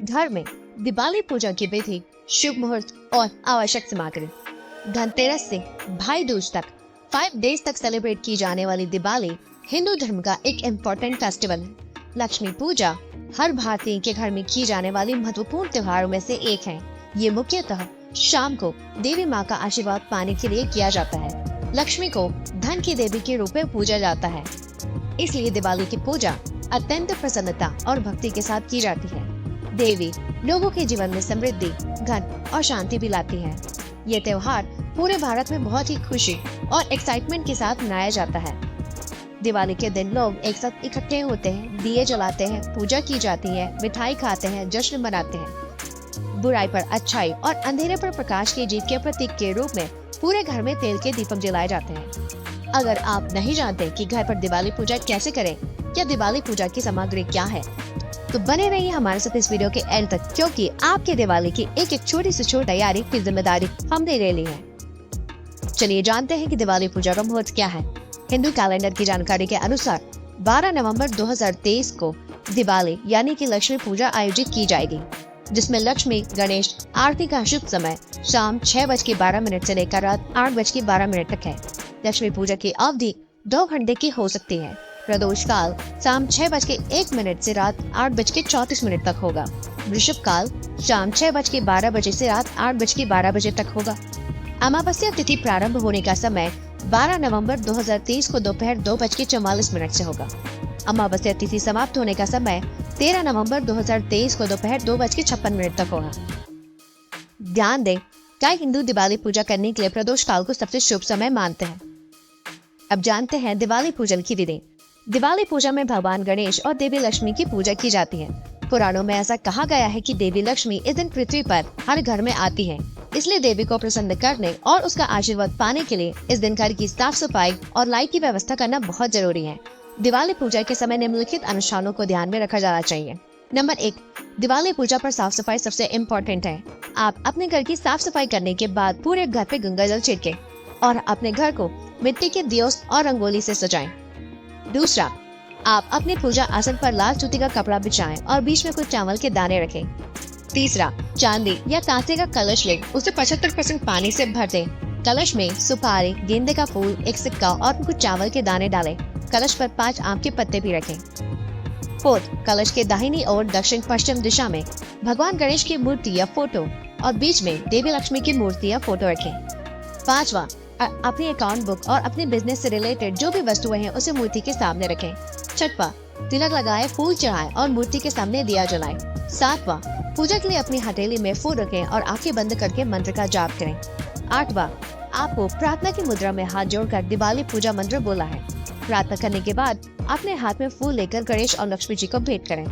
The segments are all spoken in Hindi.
घर में दिवाली पूजा की विधि, शुभ मुहूर्त और आवश्यक सामग्री। धनतेरस से भाई दूज तक 5 डेज तक सेलिब्रेट की जाने वाली दिवाली हिंदू धर्म का एक इम्पोर्टेंट फेस्टिवल है। लक्ष्मी पूजा हर भारतीय के घर में की जाने वाली महत्वपूर्ण त्योहारों में से एक है। ये मुख्यतः शाम को देवी माँ का आशीर्वाद पाने के लिए किया जाता है। लक्ष्मी को धन की देवी के रूप में पूजा जाता है, इसलिए दिवाली की पूजा अत्यंत प्रसन्नता और भक्ति के साथ की जाती है। देवी लोगों के जीवन में समृद्धि, धन और शांति भी लाती है। ये त्योहार पूरे भारत में बहुत ही खुशी और एक्साइटमेंट के साथ मनाया जाता है। दिवाली के दिन लोग एक साथ इकट्ठे होते हैं, दिए जलाते हैं, पूजा की जाती है, मिठाई खाते हैं, जश्न मनाते हैं। बुराई पर अच्छाई और अंधेरे पर प्रकाश की जीत के प्रतीक के रूप में पूरे घर में तेल के दीपक जलाए जाते हैं। अगर आप नहीं जानते कि घर पर दिवाली पूजा कैसे करें या दिवाली पूजा की सामग्री क्या है, तो बने रहिए हमारे साथ इस वीडियो के एंड तक, क्योंकि आपके दिवाली की एक एक छोटी से छोटी तैयारी की जिम्मेदारी हमने ले ली है। चलिए जानते हैं कि दिवाली पूजा का मुहूर्त क्या है। हिंदू कैलेंडर की जानकारी के अनुसार 12 नवंबर 2023 को दिवाली यानी कि लक्ष्मी पूजा आयोजित की जाएगी, जिसमें लक्ष्मी गणेश आरती का शुभ समय शाम 6:12 से लेकर रात 8:12 तक है। लक्ष्मी पूजा की अवधि 2 घंटे की हो सकती है। प्रदोष काल शाम 6:01 से रात 8:34 तक होगा। वृषभ काल शाम 6:12 से रात 8:12 तक होगा। अमावस्या तिथि प्रारंभ होने का समय 12 नवंबर 2023 को दोपहर 2:44 से होगा। अमावस्या तिथि समाप्त होने का समय 13 नवंबर 2023 को दोपहर 2:56 तक होगा। ध्यान दें, कई हिंदू दिवाली पूजा करने के लिए प्रदोष काल को सबसे शुभ समय मानते हैं। अब जानते हैं दिवाली पूजन की विधि। दिवाली पूजा में भगवान गणेश और देवी लक्ष्मी की पूजा की जाती है। पुराणों में ऐसा कहा गया है कि देवी लक्ष्मी इस दिन पृथ्वी पर हर घर में आती है, इसलिए देवी को प्रसन्न करने और उसका आशीर्वाद पाने के लिए इस दिन घर की साफ सफाई और लाइट की व्यवस्था करना बहुत जरूरी है। दिवाली पूजा के समय निम्नलिखित अनुष्ठानों को ध्यान में रखा जाना चाहिए। नंबर 1, दिवाली पूजा पर साफ सफाई सबसे इम्पोर्टेंट है। आप अपने घर की साफ सफाई करने के बाद पूरे घर पे गंगा जल छिड़के और अपने घर को मिट्टी के दियों और रंगोली से सजाएं। दूसरा, आप अपने पूजा आसन पर लाल सूती का कपड़ा बिछाएं और बीच में कुछ चावल के दाने रखें। तीसरा, चांदी या कांसे का कलश ले उसे 75% पानी से भर दें। कलश में सुपारी, गेंदे का फूल, एक सिक्का और कुछ चावल के दाने डालें। कलश पर 5 आम के पत्ते भी रखें। फोर्थ, कलश के दाहिनी ओर दक्षिण पश्चिम दिशा में भगवान गणेश की मूर्ति या फोटो और बीच में देवी लक्ष्मी की मूर्ति या फोटो रखें। पांचवा, अपनी अकाउंट बुक और अपने बिजनेस से रिलेटेड जो भी वस्तुएं हैं उसे मूर्ति के सामने रखें। छठवां, तिलक लगाए, फूल चढ़ाएं और मूर्ति के सामने दिया जलाएं। सातवां, पूजा के लिए अपनी हथेली में फूल रखें और आंखें बंद करके मंत्र का जाप करें। आठवां, आपको प्रार्थना की मुद्रा में हाथ जोड़कर दिवाली पूजा मंत्र बोला है। प्रार्थना करने के बाद अपने हाथ में फूल लेकर गणेश और लक्ष्मी जी को भेंट करें।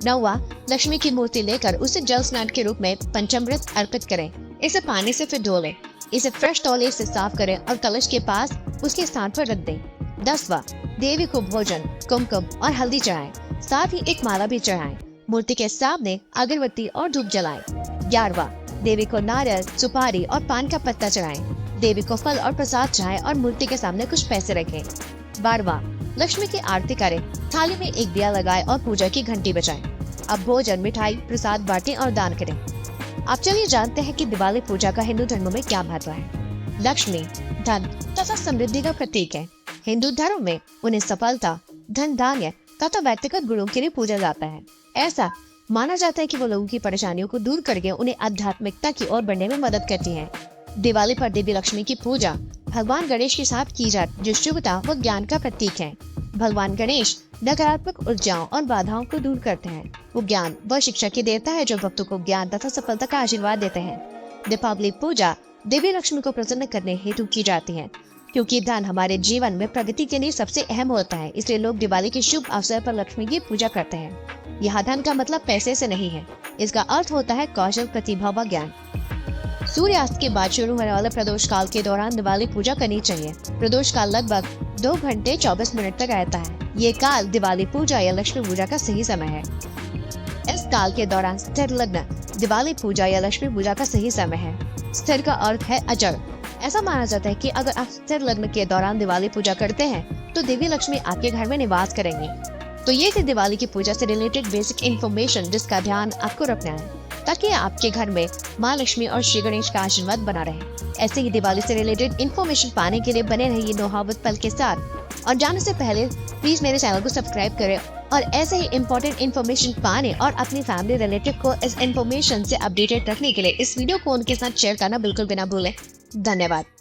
नौवां, लक्ष्मी की मूर्ति लेकर उसे जल स्नान के रूप में पंचामृत अर्पित करें। इसे पानी से फिर धो लें। इसे फ्रेश तौलिए से साफ करें और कलश के पास उसके स्थान पर रख दें। 10वां, देवी को भोजन, कुमकुम और हल्दी चढ़ाएं, साथ ही एक माला भी चढ़ाएं। मूर्ति के सामने अगरबत्ती और धूप जलाएं। 11वां, देवी को नारियल, सुपारी और पान का पत्ता चढ़ाएं। देवी को फल और प्रसाद चढ़ाएं और मूर्ति के सामने कुछ पैसे रखें। 12वां, लक्ष्मी की आरती करें, थाली में एक दिया लगाएं और पूजा की घंटी बजाएं। अब भोजन, मिठाई, प्रसाद बांटें और दान करें। अब चलिए जानते हैं कि दिवाली पूजा का हिंदू धर्म में क्या महत्व है। लक्ष्मी धन तथा समृद्धि का प्रतीक है। हिंदू धर्म में उन्हें सफलता, धन धान्य तथा व्यक्तिगत गुणों के लिए पूजा जाता है। ऐसा माना जाता है कि वो लोगों की परेशानियों को दूर करके उन्हें आध्यात्मिकता की ओर बढ़ने में मदद करती है। दिवाली पर देवी लक्ष्मी की पूजा भगवान गणेश के साथ की जाती है, जो शुभता व ज्ञान का प्रतीक है। भगवान गणेश नकारात्मक ऊर्जाओं और बाधाओं को दूर करते हैं। वो ज्ञान व शिक्षा के देवता है, जो भक्तों को ज्ञान तथा सफलता का आशीर्वाद देते हैं। दीपावली पूजा देवी लक्ष्मी को प्रसन्न करने हेतु की जाती है, क्योंकि धन हमारे जीवन में प्रगति के लिए सबसे अहम होता है। इसलिए लोग दिवाली के शुभ अवसर पर लक्ष्मी की पूजा करते हैं। यहाँ धन का मतलब पैसे से नहीं है, इसका अर्थ होता है कौशल, प्रतिभा व ज्ञान। सूर्यास्त के बाद शुरू होने वाले प्रदोष काल के दौरान दिवाली पूजा करनी चाहिए। प्रदोष काल लगभग 2 घंटे 24 मिनट तक रहता है। ये काल दिवाली पूजा या लक्ष्मी पूजा का सही समय है। इस काल के दौरान स्थिर लग्न दिवाली पूजा या लक्ष्मी पूजा का सही समय है। स्थिर का अर्थ है अचल। ऐसा माना जाता है कि अगर आप स्थिर लग्न के दौरान दिवाली पूजा करते हैं तो देवी लक्ष्मी आपके घर में निवास करेंगे। तो ये थी दिवाली की पूजा से रिलेटेड बेसिक इन्फॉर्मेशन जिसका ध्यान आपको रखना है ताकि आपके घर में माँ लक्ष्मी और श्री गणेश का आशीर्वाद बना रहे। ऐसे ही दिवाली से रिलेटेड इन्फॉर्मेशन पाने के लिए बने रहिए नोहावत पल के साथ। और जाने से पहले प्लीज मेरे चैनल को सब्सक्राइब करें और ऐसे ही इम्पोर्टेंट इन्फॉर्मेशन पाने और अपनी फैमिली रिलेटिव को इस इन्फॉर्मेशन से अपडेटेड रखने के लिए इस वीडियो को उनके साथ शेयर करना बिल्कुल भी ना भूलें। धन्यवाद।